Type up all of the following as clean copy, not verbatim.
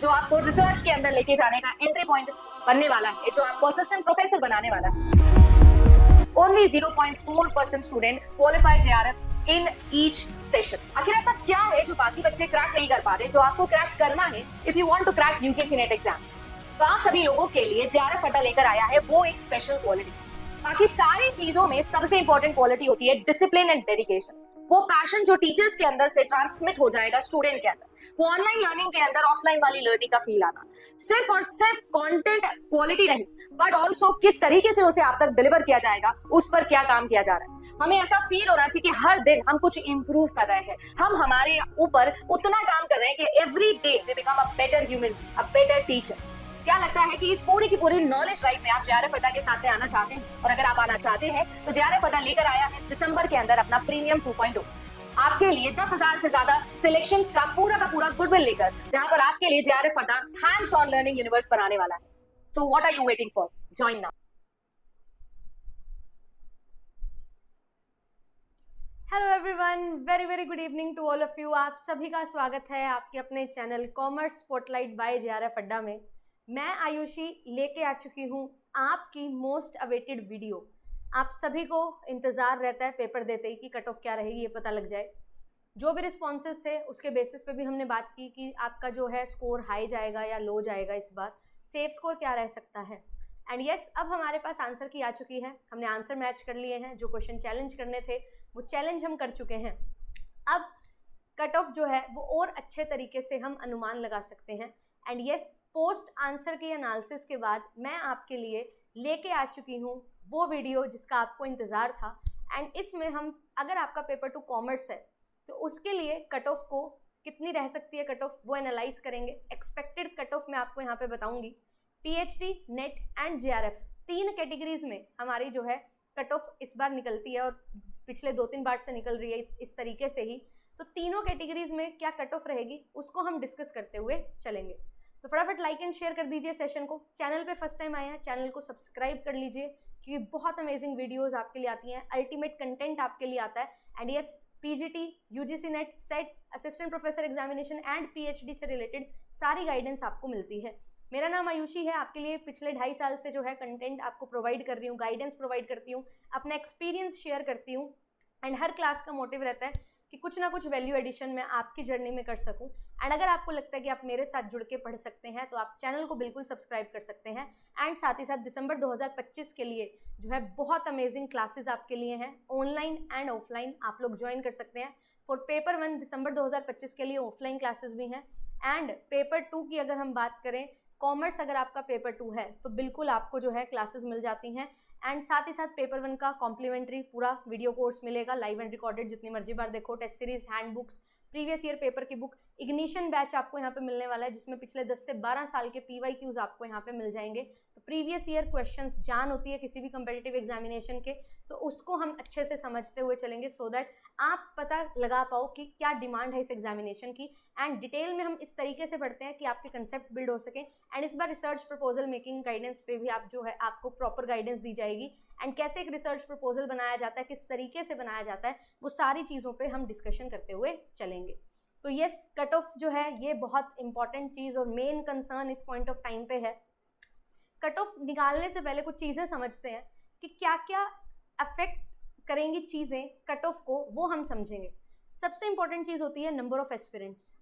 जो आपको रिसर्च के अंदर लेके जाने का एंट्री पॉइंट बनने वाला है, जो आपको असिस्टेंट प्रोफेसर बनाने वाला है। Only 0.4% student qualify JRF in each session. आखिर ऐसा क्या है जो बाकी बच्चे क्रैक नहीं कर पा रहे, जो आपको क्रैक करना है if you want to crack UGC NET exam. तो आप सभी लोगों के लिए जेआरएफ अड्डा लेकर आया है वो एक स्पेशल क्वालिटी। बाकी सारी चीजों में सबसे इंपॉर्टेंट क्वालिटी होती है डिसिप्लिन एंड डेडिकेशन। वो पैशन जो टीचर्स के अंदर से ट्रांसमिट हो जाएगा स्टूडेंट के अंदर, वो ऑनलाइन लर्निंग के अंदर ऑफलाइन वाली लर्निंग का फील आना। सिर्फ और सिर्फ कंटेंट क्वालिटी नहीं, बट ऑल्सो किस तरीके से उसे आप तक डिलीवर किया जाएगा, उस पर क्या काम किया जा रहा है। हमें ऐसा फील होना चाहिए कि हर दिन हम कुछ इंप्रूव कर रहे हैं, हम हमारे ऊपर उतना काम कर रहे हैं कि every day we become a better human, a better teacher. क्या लगता है कि इस पूरी की पूरी नॉलेज राइट में आप जेआरएफ अड्डा के साथ में आना चाहते हैं? और अगर आप आना चाहते हैं तो जेआरएफ अड्डा लेकर आया है दिसंबर के अंदर अपना प्रीमियम 2.0 आपके लिए 10,000 से ज्यादा सिलेक्शंस का पूरा गुडविल लेकर, जहां पर आपके लिए जेआरएफ अड्डा हैंड्स ऑन लर्निंग यूनिवर्स बनाने वाला है। So what are you waiting for? Join now. Hello everyone, very very good evening to all of you. आप सभी का स्वागत है आपके अपने channel commerce spotlight by JRF Adda में। मैं आयुषी लेके आ चुकी हूँ आपकी मोस्ट अवेटेड वीडियो। आप सभी को इंतज़ार रहता है पेपर देते ही कि कट ऑफ क्या रहेगी, ये पता लग जाए। जो भी रिस्पॉन्सेज थे उसके बेसिस पे भी हमने बात की कि आपका जो है स्कोर हाई जाएगा या लो जाएगा, इस बार सेफ स्कोर क्या रह सकता है। एंड यस, अब हमारे पास आंसर की आ चुकी है, हमने आंसर मैच कर लिए हैं। जो क्वेश्चन चैलेंज करने थे वो चैलेंज हम कर चुके हैं। अब कट ऑफ जो है वो और अच्छे तरीके से हम अनुमान लगा सकते हैं। एंड यस, पोस्ट आंसर के एनालिसिस के बाद मैं आपके लिए लेके आ चुकी हूँ वो वीडियो जिसका आपको इंतज़ार था। एंड इसमें हम, अगर आपका पेपर टू कॉमर्स है तो उसके लिए कट ऑफ को कितनी रह सकती है कट ऑफ, वो एनालाइज करेंगे। एक्सपेक्टेड कट ऑफ मैं आपको यहाँ पे बताऊंगी। पीएचडी, नेट एंड जेआरएफ, तीन कैटेगरीज में हमारी जो है कट ऑफ इस बार निकलती है और पिछले 2-3 बार से निकल रही है इस तरीके से ही। तो तीनों कैटेगरीज में क्या कट ऑफ रहेगी उसको हम डिस्कस करते हुए चलेंगे। तो फटाफट लाइक एंड शेयर कर दीजिए सेशन को। चैनल पे फर्स्ट टाइम आए हैं, चैनल को सब्सक्राइब कर लीजिए क्योंकि बहुत अमेजिंग वीडियोस आपके लिए आती हैं, अल्टीमेट कंटेंट आपके लिए आता है। And yes, PGT, UGC net, set, assistant professor examination and PhD से रिलेटेड सारी गाइडेंस आपको मिलती है। मेरा नाम आयुषी है, आपके लिए पिछले 2.5 साल से जो है कंटेंट आपको प्रोवाइड कर रही हूँ, गाइडेंस प्रोवाइड करती हूँ, अपना एक्सपीरियंस शेयर करती हूँ। एंड हर क्लास का मोटिव रहता है कि कुछ ना कुछ वैल्यू एडिशन मैं आपकी जर्नी में कर सकूं। एंड अगर आपको लगता है कि आप मेरे साथ जुड़ के पढ़ सकते हैं तो आप चैनल को बिल्कुल सब्सक्राइब कर सकते हैं। एंड साथ ही साथ दिसंबर 2025 के लिए जो है बहुत अमेजिंग क्लासेस आपके लिए हैं, ऑनलाइन एंड ऑफलाइन, आप लोग ज्वाइन कर सकते हैं। फॉर पेपर 1 दिसंबर 2025 के लिए ऑफलाइन क्लासेस भी हैं। एंड पेपर 2 की अगर हम बात करें, कॉमर्स अगर आपका पेपर 2 है तो बिल्कुल आपको जो है क्लासेस मिल जाती हैं। एंड साथ ही साथ पेपर 1 का कॉम्प्लीमेंट्री पूरा वीडियो कोर्स मिलेगा, लाइव एंड रिकॉर्डेड, जितनी मर्जी बार देखो। Test series, hand books, previous year paper की बुक, इग्निशन बैच आपको यहाँ पे मिलने वाला है जिसमें पिछले 10 से 12 साल के पीवाईक्यूज आपको यहाँ पे मिल जाएंगे। तो प्रीवियस ईयर क्वेश्चंस जान होती है किसी भी कंपेटिटिव एग्जामिनेशन के, तो उसको हम अच्छे से समझते हुए चलेंगे सो दैट आप पता लगा पाओ कि क्या डिमांड है इस एग्जामिनेशन की। एंड डिटेल में हम इस तरीके से पढ़ते हैं कि आपके कंसेप्ट बिल्ड हो सके। एंड इस बार रिसर्च प्रपोजल मेकिंग गाइडेंस पे भी आप जो है आपको प्रॉपर गाइडेंस दी जाएगी। एंड कैसे एक रिसर्च प्रपोजल बनाया जाता है, किस तरीके से बनाया जाता है, वो सारी चीज़ों पे हम डिस्कशन करते हुए चलेंगे। तो यस, कट ऑफ जो है ये बहुत इंपॉर्टेंट चीज़ और मेन कंसर्न इस पॉइंट ऑफ टाइम पे है। कट ऑफ निकालने से पहले कुछ चीज़ें समझते हैं कि क्या क्या अफेक्ट करेंगी चीज़ें कट ऑफ को, वो हम समझेंगे। सबसे इंपॉर्टेंट चीज़ होती है नंबर ऑफ एस्पिरेंट्स।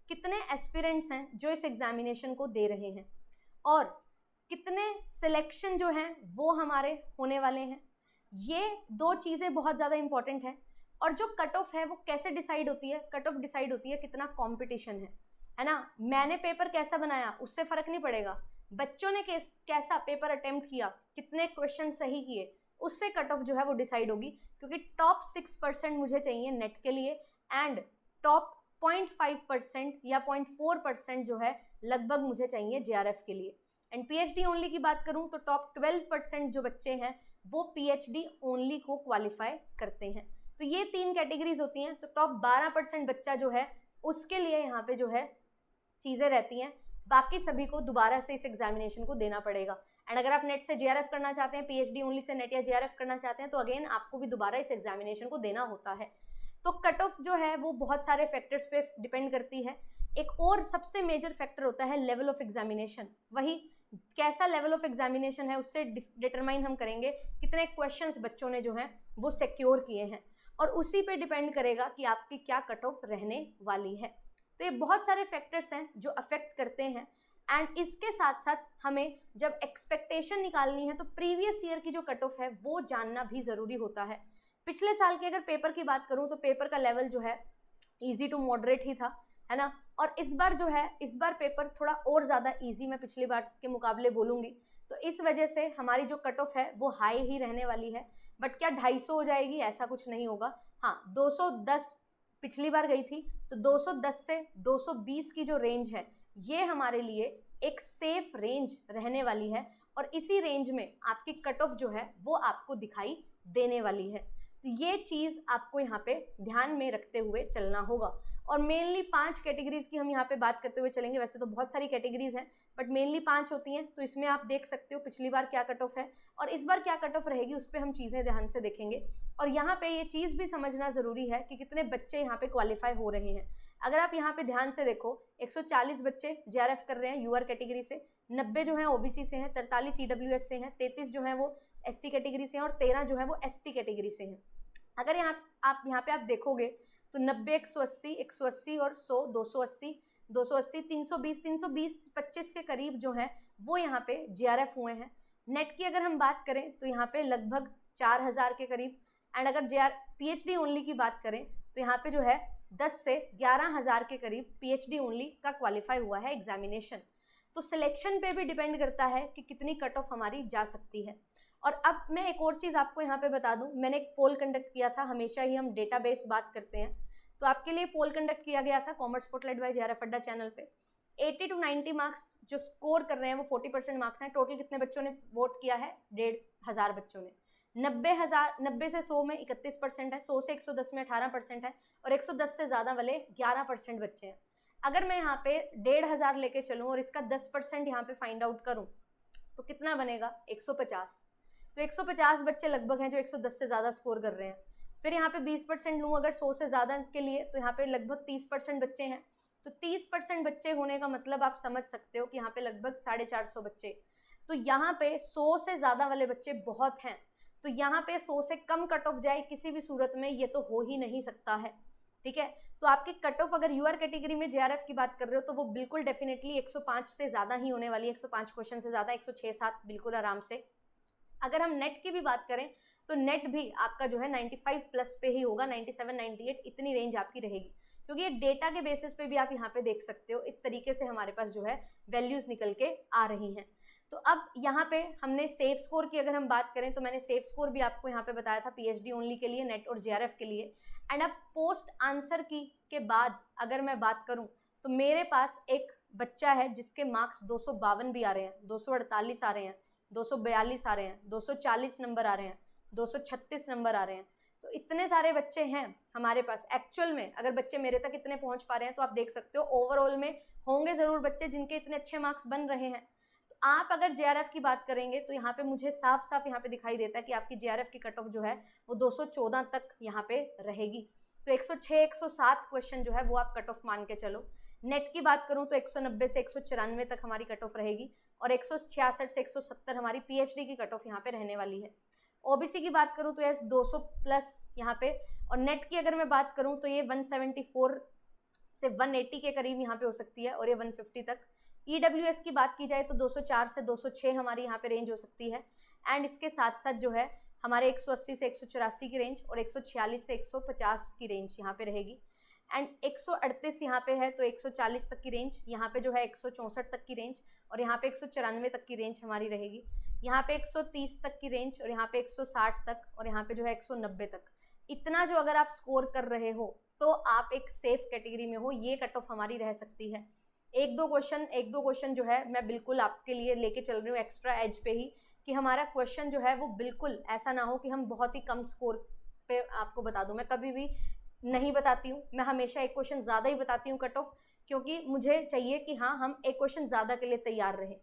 कितने एस्पिरेंट्स हैं जो इस एग्जामिनेशन को दे रहे हैं और कितने सिलेक्शन जो हैं वो हमारे होने वाले हैं। ये दो चीज़ें बहुत ज़्यादा इंपॉर्टेंट हैं। और जो कट ऑफ है वो कैसे डिसाइड होती है? कट ऑफ डिसाइड होती है कितना कंपटीशन है ना। मैंने पेपर कैसा बनाया उससे फ़र्क नहीं पड़ेगा, बच्चों ने कैसा पेपर अटेम्प्ट किया, कितने क्वेश्चन सही किए, उससे कट ऑफ जो है वो डिसाइड होगी। क्योंकि टॉप 6% मुझे चाहिए नेट के लिए एंड टॉप 0.5% या 0.4% जो है लगभग मुझे चाहिए जेआरएफ के लिए। एंड पीएचडी ओनली की बात करूं तो टॉप 12% जो बच्चे हैं वो पीएचडी ओनली को क्वालिफाई करते हैं। तो ये 3 कैटेगरीज होती हैं। तो टॉप 12% बच्चा जो है उसके लिए यहाँ पे जो है चीज़ें रहती हैं, बाकी सभी को दोबारा से इस एग्जामिनेशन को देना पड़ेगा। एंड अगर आप नेट से जेआरएफ करना चाहते हैं, पीएचडी ओनली से नेट या जेआरएफ करना चाहते हैं, तो अगेन आपको भी दोबारा इस एग्जामिनेशन को देना होता है। तो कट ऑफ जो है वो बहुत सारे फैक्टर्स पे डिपेंड करती है। एक और सबसे मेजर फैक्टर होता है लेवल ऑफ एग्जामिनेशन। वही कैसा लेवल ऑफ एग्जामिनेशन है उससे डिटरमाइन हम करेंगे कितने क्वेश्चंस बच्चों ने जो है वो सिक्योर किए हैं, और उसी पे डिपेंड करेगा कि आपकी क्या कट ऑफ रहने वाली है। तो ये बहुत सारे फैक्टर्स हैं जो अफेक्ट करते हैं। एंड इसके साथ साथ हमें जब एक्सपेक्टेशन निकालनी है तो प्रीवियस ईयर की जो कट ऑफ है वो जानना भी ज़रूरी होता है। पिछले साल के अगर पेपर की बात करूं तो पेपर का लेवल जो है इजी टू मॉडरेट ही था, है ना। और इस बार जो है, इस बार पेपर थोड़ा और ज़्यादा इजी मैं पिछली बार के मुकाबले बोलूँगी, तो इस वजह से हमारी जो कट ऑफ है वो हाई ही रहने वाली है। बट क्या 250 हो जाएगी, ऐसा कुछ नहीं होगा। हाँ, 210 पिछली बार गई थी, तो 210 से 220 की जो रेंज है ये हमारे लिए एक सेफ रेंज रहने वाली है, और इसी रेंज में आपकी कट ऑफ जो है वो आपको दिखाई देने वाली है। तो ये चीज़ आपको यहाँ पे ध्यान में रखते हुए चलना होगा। और मेनली 5 कैटेगरीज की हम यहाँ पे बात करते हुए चलेंगे। वैसे तो बहुत सारी कैटेगरीज हैं बट मेनली 5 होती हैं, तो इसमें आप देख सकते हो पिछली बार क्या कट ऑफ है और इस बार क्या कट ऑफ रहेगी, उस पर हम चीज़ें ध्यान से देखेंगे। और यहाँ पे ये चीज़ भी समझना ज़रूरी है कि कितने बच्चे यहाँ पे क्वालिफाई हो रहे हैं। अगर आप यहाँ पे ध्यान से देखो, 140 बच्चे JRF कर रहे हैं यूआर कैटेगरी से, 90 जो है OBC से हैं, 43 EWS से हैं, 33 जो है वो SC कैटेगरी से हैं और 13 जो है वो ST कैटेगरी से हैं। अगर यहाँ पे आप देखोगे तो 90, 180, 180 और 100, 280, 280, 320, 25 के करीब जो है वो यहाँ पे JRF हुए हैं। नेट की अगर हम बात करें तो यहाँ पे लगभग 4000 के करीब। एंड अगर PhD ओनली की बात करें तो यहाँ पे जो है 10 से 11,000 के करीब PhD ओनली का क्वालिफाई हुआ है एग्जामिनेशन। तो सिलेक्शन पे भी डिपेंड करता है कि कितनी कट ऑफ हमारी जा सकती है। और अब मैं एक और चीज़ आपको यहाँ पे बता दूँ, मैंने एक पोल कंडक्ट किया था। हमेशा ही हम डेटाबेस बात करते हैं, तो आपके लिए पोल कंडक्ट किया गया था कॉमर्स स्पॉटलाइट बाय JRF अड्डा चैनल पे। 80 to 90 मार्क्स जो स्कोर कर रहे हैं वो 40% मार्क्स हैं। टोटल कितने बच्चों ने वोट किया है? 1,500 बच्चों ने। 90 से 100 में 31% है, 100 से 110 में 18% है, और 110 से ज़्यादा वाले 11% बच्चे हैं। अगर मैं यहाँ पे 1,500 लेके चलूँ और इसका 10% यहाँ पे फाइंड आउट करूँ तो कितना बनेगा? 150। तो 150 बच्चे लगभग हैं जो 110 से ज़्यादा स्कोर कर रहे हैं। फिर यहाँ पे 20% लूँ अगर 100 से ज़्यादा के लिए, तो यहाँ पे लगभग 30% बच्चे हैं। तो 30% बच्चे होने का मतलब आप समझ सकते हो कि यहाँ पे लगभग 450 बच्चे। तो यहाँ पे 100 से ज़्यादा वाले बच्चे बहुत हैं। तो यहाँ पे 100 से कम कट ऑफ जाए किसी भी सूरत में, ये तो हो ही नहीं सकता है। ठीक है, तो आपकी कट ऑफ अगर यूआर कैटेगरी में JRF की बात कर रहे हो तो वो बिल्कुल डेफिनेटली 105 से ज़्यादा ही होने वाली है। 105 क्वेश्चन से ज़्यादा, 106-7 बिल्कुल आराम से। अगर हम नेट की भी बात करें तो नेट भी आपका जो है 95 प्लस पे ही होगा, 97, 98 इतनी रेंज आपकी रहेगी। क्योंकि ये डेटा के बेसिस पे भी आप यहाँ पे देख सकते हो, इस तरीके से हमारे पास जो है वैल्यूज निकल के आ रही हैं। तो अब यहाँ पे हमने सेफ स्कोर की अगर हम बात करें तो मैंने सेफ स्कोर भी आपको यहाँ पे बताया था PhD ओनली के लिए, नेट और JRF के लिए। एंड अब पोस्ट आंसर की के बाद अगर मैं बात करूँ तो मेरे पास एक बच्चा है जिसके मार्क्स 252 भी आ रहे हैं, 248 आ रहे हैं, 242 आ रहे हैं, 240 नंबर आ रहे हैं, 236 नंबर आ रहे हैं। तो इतने सारे बच्चे हैं हमारे पास। एक्चुअल में अगर बच्चे मेरे तक इतने पहुंच पा रहे हैं तो आप देख सकते हो ओवरऑल में होंगे ज़रूर बच्चे जिनके इतने अच्छे मार्क्स बन रहे हैं। तो आप अगर JRF की बात करेंगे तो यहाँ पे मुझे साफ साफ यहाँ पे दिखाई देता है कि आपकी JRF की कट ऑफ जो है वो 214 तक यहाँ पे रहेगी। तो 106, 107 क्वेश्चन जो है वो आप कट ऑफ मान के चलो। नेट की बात करूँ तो 190 से 194 तक हमारी कट ऑफ रहेगी, और 166 से 170 हमारी PhD की कट ऑफ यहाँ पे रहने वाली है। OBC की बात करूँ तो यस 200 प्लस यहाँ पे, और नेट की अगर मैं बात करूँ तो ये 174 से 180 के करीब यहाँ पे हो सकती है, और ये 150 तक। EWS की बात की जाए तो 204 से 206 हमारी यहाँ पे रेंज हो सकती है। एंड इसके साथ साथ जो है हमारे 180 से 184 की रेंज और 146 से 150 की रेंज यहाँ पे रहेगी। एंड 138 यहाँ पे है तो 140 तक की रेंज, यहाँ पे जो है 164 तक की रेंज, और यहाँ पे 194 तक की रेंज हमारी रहेगी। यहाँ पे 130 तक की रेंज, और यहाँ पे 160 तक, और यहाँ पे जो है 190 तक। इतना जो अगर आप स्कोर कर रहे हो तो आप एक सेफ कैटेगरी में हो, ये कट ऑफ हमारी रह सकती है। एक दो क्वेश्चन जो है मैं बिल्कुल आपके लिए लेके चल रही हूँ एक्स्ट्रा एज पे ही, कि हमारा क्वेश्चन जो है वो बिल्कुल ऐसा ना हो कि हम बहुत ही कम स्कोर पे आपको बता दूँ। मैं कभी भी नहीं बताती हूँ, मैं हमेशा एक क्वेश्चन ज़्यादा ही बताती हूँ कट ऑफ, क्योंकि मुझे चाहिए कि हाँ हम एक क्वेश्चन ज़्यादा के लिए तैयार रहें,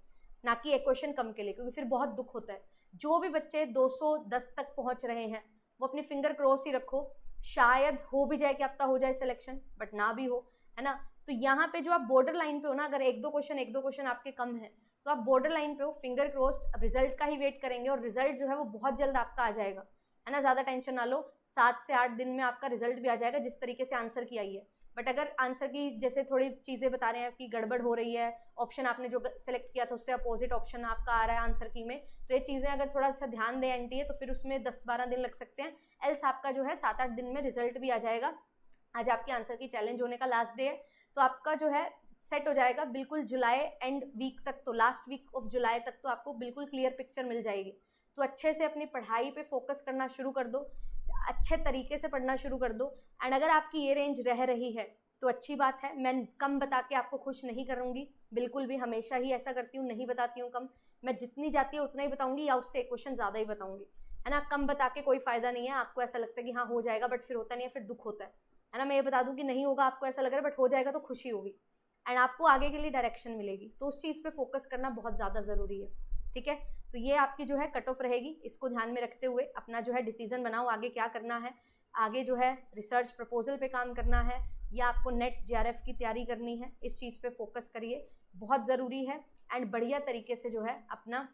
ना कि एक क्वेश्चन कम के लिए, क्योंकि फिर बहुत दुख होता है। जो भी बच्चे 210 तक पहुँच रहे हैं वो अपनी फिंगर क्रॉस ही रखो, शायद हो भी जाए कि अब तक हो जाए सिलेक्शन, बट ना भी हो, है ना। तो यहाँ पे जो आप बॉर्डर लाइन पे हो ना, अगर एक दो क्वेश्चन आपके कम है तो आप बॉर्डर लाइन पे हो, फिंगर क्रॉस्ड, रिजल्ट का ही वेट करेंगे और रिजल्ट जो है वो बहुत जल्द आपका आ जाएगा, है ना। ज़्यादा टेंशन ना लो, 7 से 8 दिन में आपका रिजल्ट भी आ जाएगा जिस तरीके से आंसर की आई है। बट अगर आंसर की जैसे थोड़ी चीज़ें बता रहे हैं कि गड़बड़ हो रही है, ऑप्शन आपने जो सेलेक्ट किया था उससे अपोजिट ऑप्शन आपका आ रहा है आंसर की में, तो ये चीज़ें अगर थोड़ा सा ध्यान दें एनटीए तो फिर उसमें 10-12 दिन लग सकते हैं। एल्स आपका जो है 7-8 दिन में रिजल्ट भी आ जाएगा। आज आपके आंसर की चैलेंज होने का लास्ट डे है, तो आपका जो है सेट हो जाएगा बिल्कुल जुलाई एंड वीक तक, तो लास्ट वीक ऑफ जुलाई तक तो आपको बिल्कुल क्लियर पिक्चर मिल जाएगी। तो अच्छे से अपनी पढ़ाई पे फोकस करना शुरू कर दो, अच्छे तरीके से पढ़ना शुरू कर दो। एंड अगर आपकी ये रेंज रह रही है तो अच्छी बात है, मैं कम बता के आपको खुश नहीं करूँगी बिल्कुल भी, हमेशा ही ऐसा करती हूँ, नहीं बताती हूँ कम। मैं जितनी जाती है उतना ही बताऊँगी या उससे एक क्वेश्चन ज़्यादा ही बताऊँगी, है ना। कम बता के कोई फ़ायदा नहीं है, आपको ऐसा लगता है कि हाँ हो जाएगा बट फिर होता नहीं है, फिर दुख होता है ना। मैं ये बता दूँ कि नहीं होगा, आपको ऐसा लग रहा है, बट हो जाएगा तो खुशी होगी एंड आपको आगे के लिए डायरेक्शन मिलेगी। तो उस चीज़ पे फोकस करना बहुत ज़्यादा ज़रूरी है, ठीक है। तो ये आपकी जो है कट ऑफ रहेगी, इसको ध्यान में रखते हुए अपना जो है डिसीजन बनाओ आगे क्या करना है। आगे जो है रिसर्च प्रपोजल पे काम करना है या आपको नेट जेआरएफ की तैयारी करनी है, इस चीज़ पे फोकस करिए, बहुत ज़रूरी है। एंड बढ़िया तरीके से जो है अपना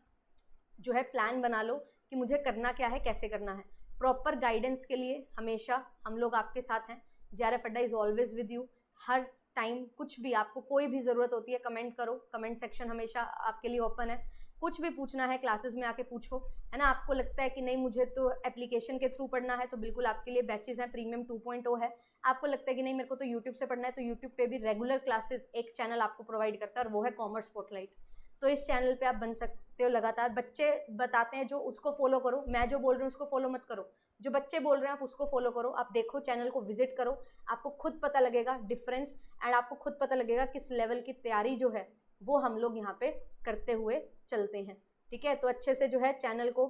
जो है प्लान बना लो कि मुझे करना क्या है, कैसे करना है। प्रॉपर गाइडेंस के लिए हमेशा हम लोग आपके साथ हैं। जेआरएफ अड्डा is always with you. Her time कुछ भी आपको कोई भी ज़रूरत होती है कमेंट करो, कमेंट सेक्शन हमेशा आपके लिए ओपन है। कुछ भी पूछना है क्लासेस में आके पूछो, है ना। आपको लगता है कि नहीं मुझे तो एप्लीकेशन के थ्रू पढ़ना है, तो बिल्कुल आपके लिए बैचेस हैं, प्रीमियम 2.0 है। आपको लगता है कि नहीं मेरे को तो यूट्यूब से पढ़ना है, तो यूट्यूब पे भी रेगुलर क्लासेस एक चैनल आपको प्रोवाइड करता है और वो है कॉमर्स स्पॉटलाइट। तो इस चैनल पे आप बन सकते हो लगातार। बच्चे बताते हैं जो, उसको फॉलो करो, मैं जो बोल रही हूँ उसको फॉलो मत करो, जो बच्चे बोल रहे हैं आप उसको फॉलो करो। आप देखो, चैनल को विजिट करो, आपको खुद पता लगेगा डिफरेंस एंड आपको खुद पता लगेगा किस लेवल की तैयारी जो है वो हम लोग यहाँ पे करते हुए चलते हैं, ठीक है। तो अच्छे से जो है चैनल को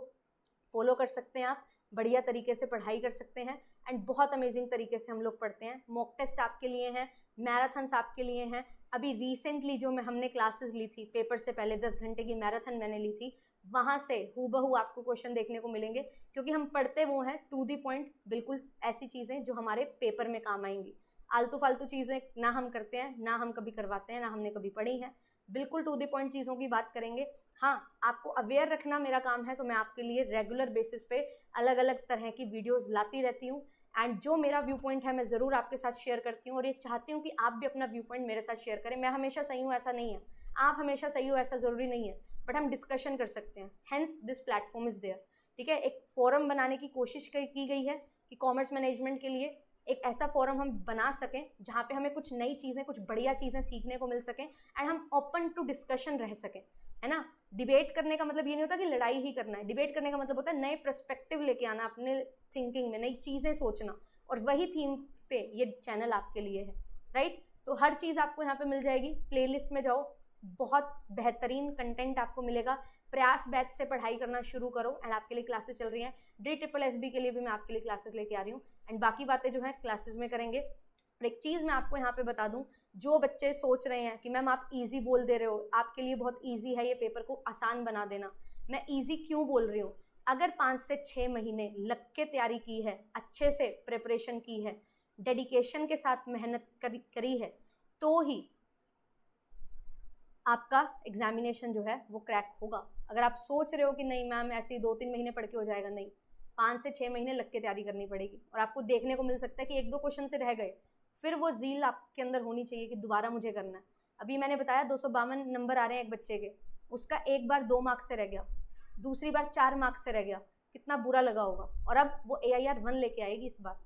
फॉलो कर सकते हैं आप, बढ़िया तरीके से पढ़ाई कर सकते हैं एंड बहुत अमेजिंग तरीके से हम लोग पढ़ते हैं। मॉक टेस्ट आपके लिए हैं, मैराथन्स आपके लिए हैं। अभी रिसेंटली जो हमने क्लासेस ली थी, पेपर से पहले 10 घंटे की मैराथन मैंने ली थी, वहाँ से हूबहू आपको क्वेश्चन देखने को मिलेंगे, क्योंकि हम पढ़ते वो हैं टू दी पॉइंट, बिल्कुल ऐसी चीज़ें जो हमारे पेपर में काम आएंगी। आलतू फालतू चीज़ें ना हम करते हैं, ना हम कभी करवाते हैं, ना हमने कभी पढ़ी हैं, बिल्कुल टू दी पॉइंट चीज़ों की बात करेंगे। हाँ, आपको अवेयर रखना मेरा काम है, तो मैं आपके लिए रेगुलर बेसिस पे अलग अलग तरह की वीडियोस लाती रहती हूँ एंड जो मेरा व्यू पॉइंट है मैं ज़रूर आपके साथ शेयर करती हूँ और ये चाहती हूँ कि आप भी अपना व्यू पॉइंट मेरे साथ शेयर करें। मैं हमेशा सही हूँ ऐसा नहीं है, आप हमेशा सही हो ऐसा ज़रूरी नहीं है, बट हम डिस्कशन कर सकते हैं, hence this platform is there, ठीक है। एक फोरम बनाने की कोशिश की गई है कि कॉमर्स मैनेजमेंट के लिए एक ऐसा फोरम हम बना सकें जहाँ पे हमें कुछ नई चीज़ें, कुछ बढ़िया चीज़ें सीखने को मिल सकें एंड हम ओपन टू डिस्कशन रह सकें, है ना। डिबेट करने का मतलब ये नहीं होता कि लड़ाई ही करना है, डिबेट करने का मतलब होता है नए पर्सपेक्टिव लेके आना अपने थिंकिंग में, नई चीज़ें सोचना, और वही थीम पे ये चैनल आपके लिए है, राइट। तो हर चीज़ आपको यहाँ पे मिल जाएगी, प्लेलिस्ट में जाओ, बहुत बेहतरीन कंटेंट आपको मिलेगा। प्रयास बैच से पढ़ाई करना शुरू करो एंड आपके लिए क्लासेस चल रही हैं। DSSB के लिए भी मैं आपके लिए क्लासेस लेके आ रही हूँ एंड बाकी बातें जो हैं क्लासेस में करेंगे। और एक चीज़ मैं आपको यहाँ पे बता दूँ, जो बच्चे सोच रहे हैं कि मैम आप इजी बोल दे रहे हो, आपके लिए बहुत इजी है, ये पेपर को आसान बना देना, मैं इजी क्यों बोल रही हूँ। अगर 5 से 6 महीने लग के तैयारी की है, अच्छे से प्रिपरेशन की है, डेडिकेशन के साथ मेहनत करी है, तो ही आपका एग्जामिनेशन जो है वो क्रैक होगा। अगर आप सोच रहे हो कि नहीं मैम ऐसे ही 2-3 महीने पढ़ के हो जाएगा, नहीं, 5 से 6 महीने लग के तैयारी करनी पड़ेगी और आपको देखने को मिल सकता है कि 1-2 क्वेश्चन से रह गए, फिर वो ज़ील आपके अंदर होनी चाहिए कि दोबारा मुझे करना है। अभी मैंने बताया 252 नंबर आ रहे हैं एक बच्चे के, उसका एक बार 2 मार्क्स से रह गया, दूसरी बार 4 मार्क्स से रह गया, कितना बुरा लगा होगा। और अब वो AIR 1 लेके आएगी इस बार,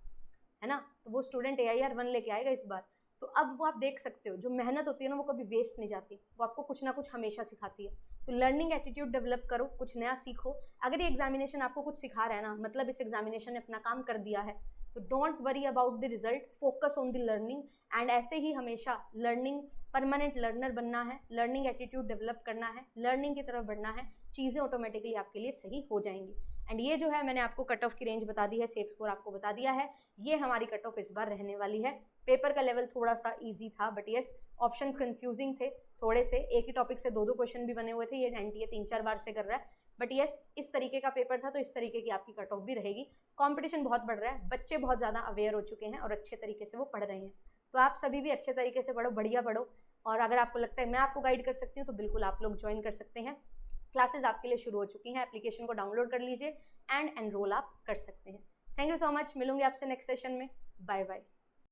है ना, तो वो स्टूडेंट AIR 1 लेके आएगा इस बार। तो अब वो आप देख सकते हो, जो मेहनत होती है ना वो कभी वेस्ट नहीं जाती, वो आपको कुछ ना कुछ हमेशा सिखाती है। तो लर्निंग एटीट्यूड डेवलप करो, कुछ नया सीखो। अगर ये एग्जामिनेशन आपको कुछ सिखा रहा है ना, मतलब इस एग्जामिनेशन ने अपना काम कर दिया है, तो don't worry about the result, focus on the learning. And ऐसे ही हमेशा लर्निंग, परमानेंट लर्नर बनना है, लर्निंग एटीट्यूड डेवलप करना है, लर्निंग की तरफ बढ़ना है, चीज़ें ऑटोमेटिकली आपके लिए सही हो जाएंगी। एंड ये जो है मैंने आपको कट ऑफ की रेंज बता दी है, सेफ स्कोर आपको बता दिया है। ये हमारी कट ऑफ इस बार रहने वाली है। पेपर का लेवल थोड़ा सा ईजी था, बट येस ऑप्शंस कंफ्यूजिंग थे थोड़े से, एक ही टॉपिक से 2-2 क्वेश्चन भी बने हुए थे। ये एनटीए 3-4 बार से कर रहा है, बट येस इस तरीके का पेपर था तो इस तरीके की आपकी कट ऑफ भी रहेगी। कंपटीशन बहुत बढ़ रहा है, बच्चे बहुत ज़्यादा अवेयर हो चुके हैं और अच्छे तरीके से वो पढ़ रहे हैं। तो आप सभी भी अच्छे तरीके से पढ़ो, बढ़िया पढ़ो। और अगर आपको लगता है मैं आपको गाइड कर सकती हूँ तो बिल्कुल आप लोग ज्वाइन कर सकते हैं। क्लासेस आपके लिए शुरू हो चुकी हैं, एप्लीकेशन को डाउनलोड कर लीजिए एंड एनरोल आप कर सकते हैं। थैंक यू सो मच, मिलूंगी आपसे नेक्स्ट सेशन में। Bye bye.